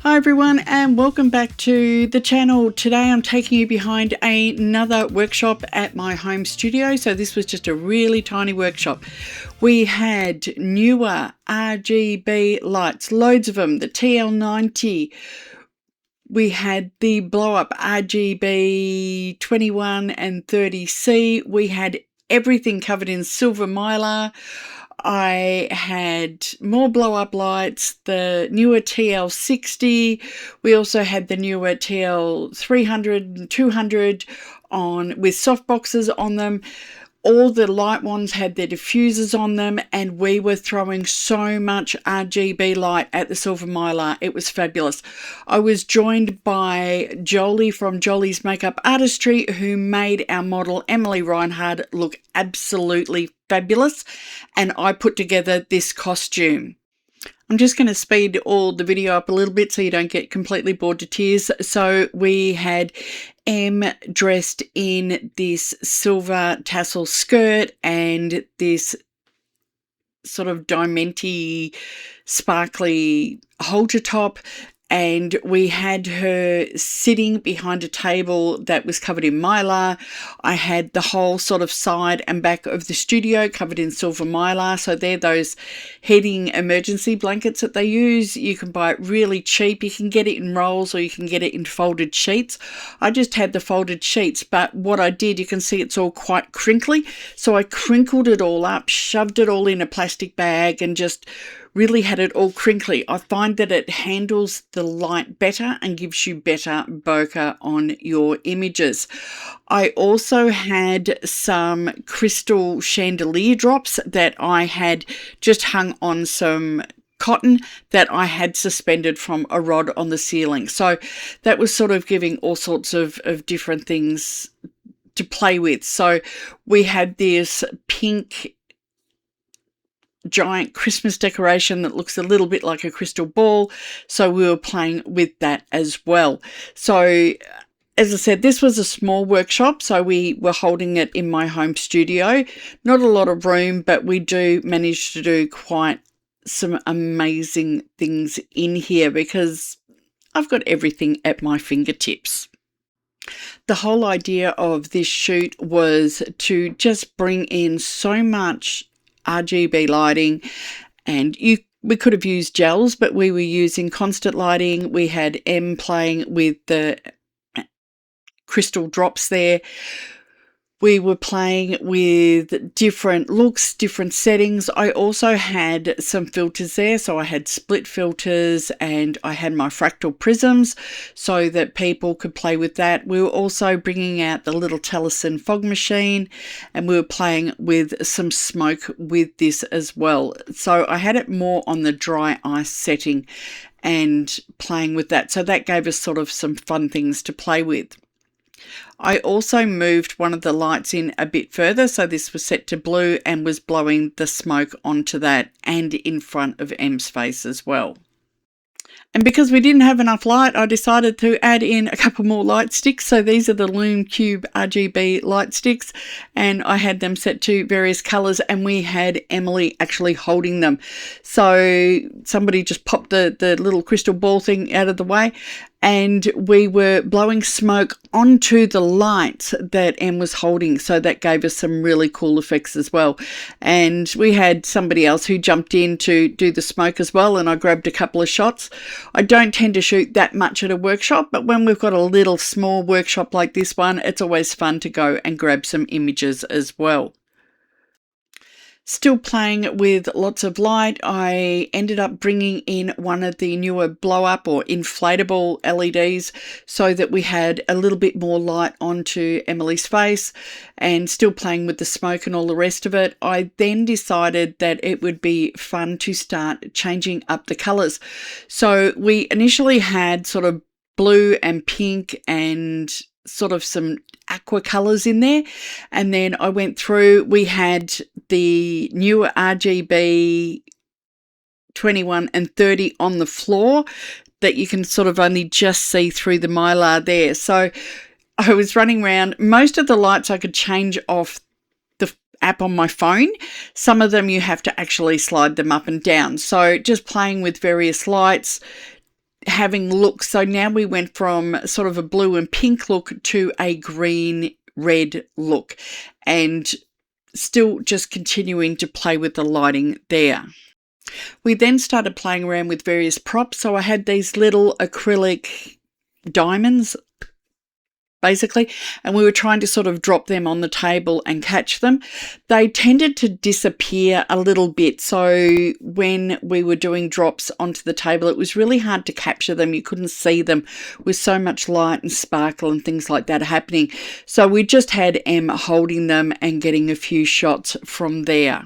Hi everyone, and welcome back to the channel. Today I'm taking you behind another workshop at my home studio. So this was just a really tiny workshop. We had newer RGB lights, loads of them, the TL90. We had the blow up RGB 21 and 30C. We had everything covered in silver mylar. I had more blow-up lights, the newer TL60. We also had the newer TL300 and 200 with soft boxes on them. All the light ones had their diffusers on them, and we were throwing so much RGB light at the silver mylar. It was fabulous. I was joined by Jolie from Jolie's Makeup Artistry, who made our model Em Reinhard look absolutely fabulous, and I put together this costume. I'm just going to speed all the video up a little bit so you don't get completely bored to tears. So we had Em dressed in this silver tassel skirt and this sort of diamanty, sparkly halter top. And we had her sitting behind a table that was covered in mylar. I had the whole sort of side and back of the studio covered in silver mylar. So they're those heating emergency blankets that they use. You can buy it really cheap. You can get it in rolls or you can get it in folded sheets. I just had the folded sheets, but what I did, you can see it's all quite crinkly. So I crinkled it all up, shoved it all in a plastic bag and just really had it all crinkly. I find that it handles the light better and gives you better bokeh on your images. I also had some crystal chandelier drops that I had just hung on some cotton that I had suspended from a rod on the ceiling. So that was sort of giving all sorts of different things to play with. So we had this pink giant Christmas decoration that looks a little bit like a crystal ball, so we were playing with that as well. So as I said, this was a small workshop, so we were holding it in my home studio. Not a lot of room, but we do manage to do quite some amazing things in here because I've got everything at my fingertips. The whole idea of this shoot was to just bring in so much RGB lighting, and we could have used gels, but we were using constant lighting. We had Em playing with the crystal drops there. We were playing with different looks, different settings. I also had some filters there. So I had split filters and I had my fractal prisms so that people could play with that. We were also bringing out the little Taliesin fog machine and we were playing with some smoke with this as well. So I had it more on the dry ice setting and playing with that. So that gave us sort of some fun things to play with. I also moved one of the lights in a bit further, so this was set to blue and was blowing the smoke onto that and in front of Em's face as well. And because we didn't have enough light, I decided to add in a couple more light sticks. So these are the Lume Cube RGB light sticks, and I had them set to various colours, and we had Emily actually holding them. So somebody just popped the little crystal ball thing out of the way, and we were blowing smoke onto the lights that Em was holding. So that gave us some really cool effects as well. And we had somebody else who jumped in to do the smoke as well, and I grabbed a couple of shots. I don't tend to shoot that much at a workshop, but when we've got a little small workshop like this one, it's always fun to go and grab some images as well. Still playing with lots of light, I ended up bringing in one of the newer blow-up or inflatable LEDs so that we had a little bit more light onto Emily's face, and still playing with the smoke and all the rest of it. I then decided that it would be fun to start changing up the colours. So we initially had sort of blue and pink and sort of some aqua colours in there, and then I went through, we had the newer RGB 21 and 30 on the floor that you can sort of only just see through the mylar there. So I was running around. Most of the lights I could change off the app on my phone. Some of them you have to actually slide them up and down. So just playing with various lights, having looks. So now we went from sort of a blue and pink look to a green red look, and still just continuing to play with the lighting there. We then started playing around with various props. So I had these little acrylic diamonds, basically, and we were trying to sort of drop them on the table and catch them. They tended to disappear a little bit, so when we were doing drops onto the table, it was really hard to capture them. You couldn't see them with so much light and sparkle and things like that happening. So we just had Em holding them and getting a few shots from there.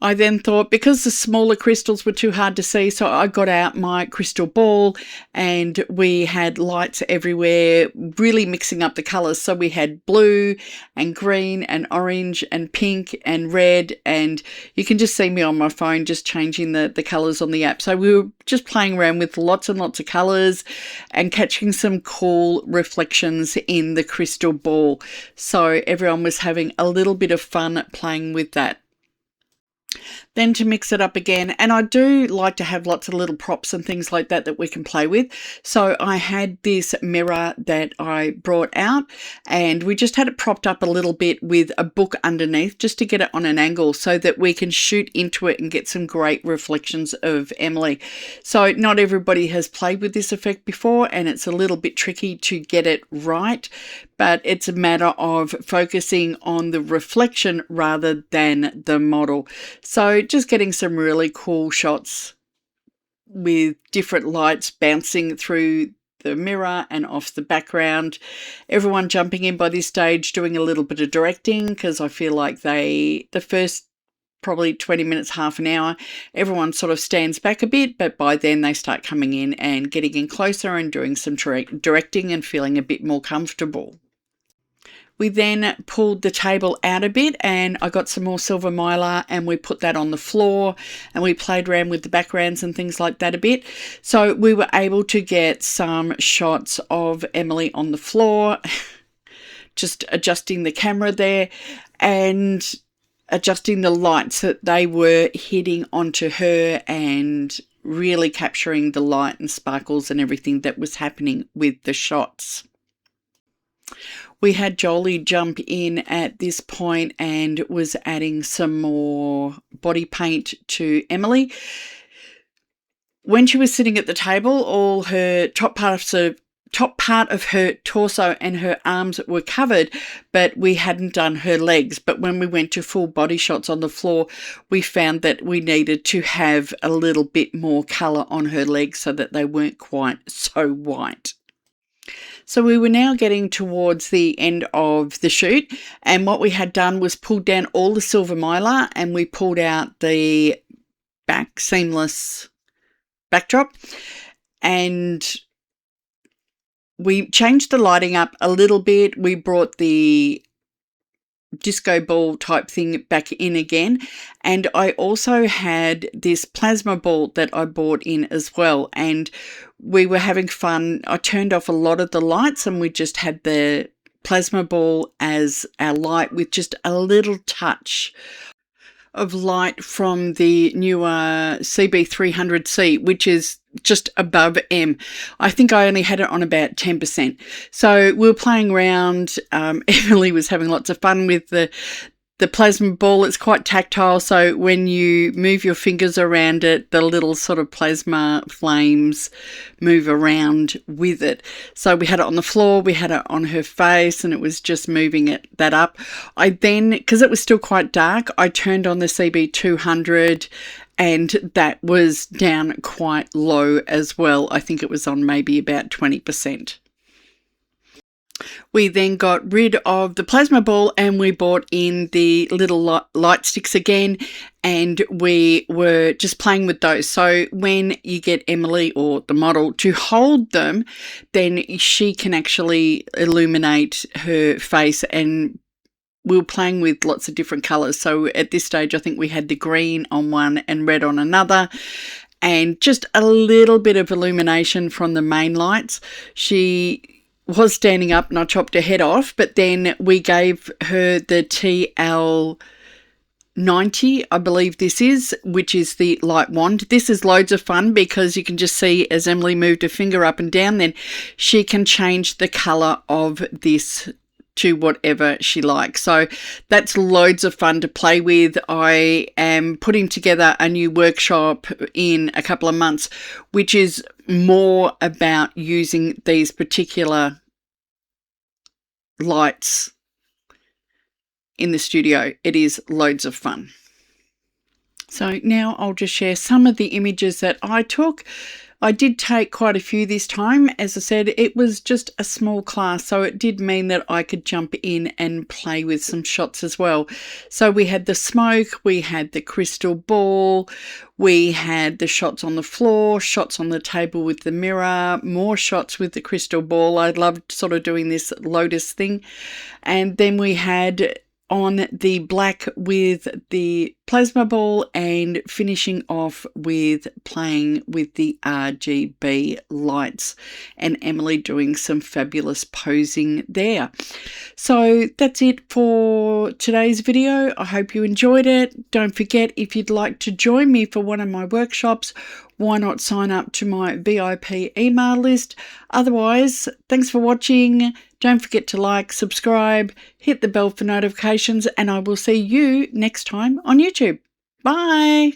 I then thought, because the smaller crystals were too hard to see, so I got out my crystal ball and we had lights everywhere, really mixing up the colours. So we had blue and green and orange and pink and red, and you can just see me on my phone just changing the colours on the app. So we were just playing around with lots and lots of colours and catching some cool reflections in the crystal ball. So everyone was having a little bit of fun playing with that. Then to mix it up again, and I do like to have lots of little props and things like that we can play with. So I had this mirror that I brought out, and we just had it propped up a little bit with a book underneath just to get it on an angle so that we can shoot into it and get some great reflections of Emily. So not everybody has played with this effect before, and it's a little bit tricky to get it right, but it's a matter of focusing on the reflection rather than the model. So just getting some really cool shots with different lights bouncing through the mirror and off the background. Everyone jumping in by this stage, doing a little bit of directing, because I feel like the first probably 20 minutes, half an hour, everyone sort of stands back a bit, but by then they start coming in and getting in closer and doing some directing and feeling a bit more comfortable. We then pulled the table out a bit, and I got some more silver mylar and we put that on the floor, and we played around with the backgrounds and things like that a bit. So we were able to get some shots of Emily on the floor, just adjusting the camera there and adjusting the lights that they were hitting onto her and really capturing the light and sparkles and everything that was happening with the shots. We had Jolie jump in at this point and was adding some more body paint to Emily. When she was sitting at the table, all her top part of her torso and her arms were covered, but we hadn't done her legs. But when we went to full body shots on the floor, we found that we needed to have a little bit more colour on her legs so that they weren't quite so white. So we were now getting towards the end of the shoot, and what we had done was pulled down all the silver mylar and we pulled out the back seamless backdrop, and we changed the lighting up a little bit. We brought the disco ball type thing back in again, and I also had this plasma ball that I bought in as well, and we were having fun. I turned off a lot of the lights and we just had the plasma ball as our light with just a little touch of light from the newer CB300C, which is just above M. I think I only had it on about 10%. So we were playing around. Emily was having lots of fun with the plasma ball. It's quite tactile, so when you move your fingers around it, the little sort of plasma flames move around with it. So we had it on the floor, we had it on her face, and it was just moving that up. I then, because it was still quite dark, I turned on the CB200 and that was down quite low as well. I think it was on maybe about 20%. We then got rid of the plasma ball and we bought in the little light sticks again, and we were just playing with those. So when you get Emily or the model to hold them, then she can actually illuminate her face, and we were playing with lots of different colours. So at this stage, I think we had the green on one and red on another, and just a little bit of illumination from the main lights. She was standing up and I chopped her head off, but then we gave her the TL9 90, I believe this is, which is the light wand. This is loads of fun because you can just see as Emily moved her finger up and down, then she can change the colour of this to whatever she likes. So that's loads of fun to play with. I am putting together a new workshop in a couple of months, which is more about using these particular lights in the studio. It is loads of fun. So now I'll just share some of the images that I took. I did take quite a few this time. As I said, it was just a small class, so it did mean that I could jump in and play with some shots as well. So we had the smoke, we had the crystal ball, we had the shots on the floor, shots on the table with the mirror, more shots with the crystal ball. I loved sort of doing this lotus thing. And then we had on the black with the plasma ball and finishing off with playing with the RGB lights, and Emily doing some fabulous posing there. So that's it for today's video. I hope you enjoyed it. Don't forget, if you'd like to join me for one of my workshops, why not sign up to my VIP email list? Otherwise, thanks for watching. Don't forget to like, subscribe, hit the bell for notifications, and I will see you next time on YouTube. Bye.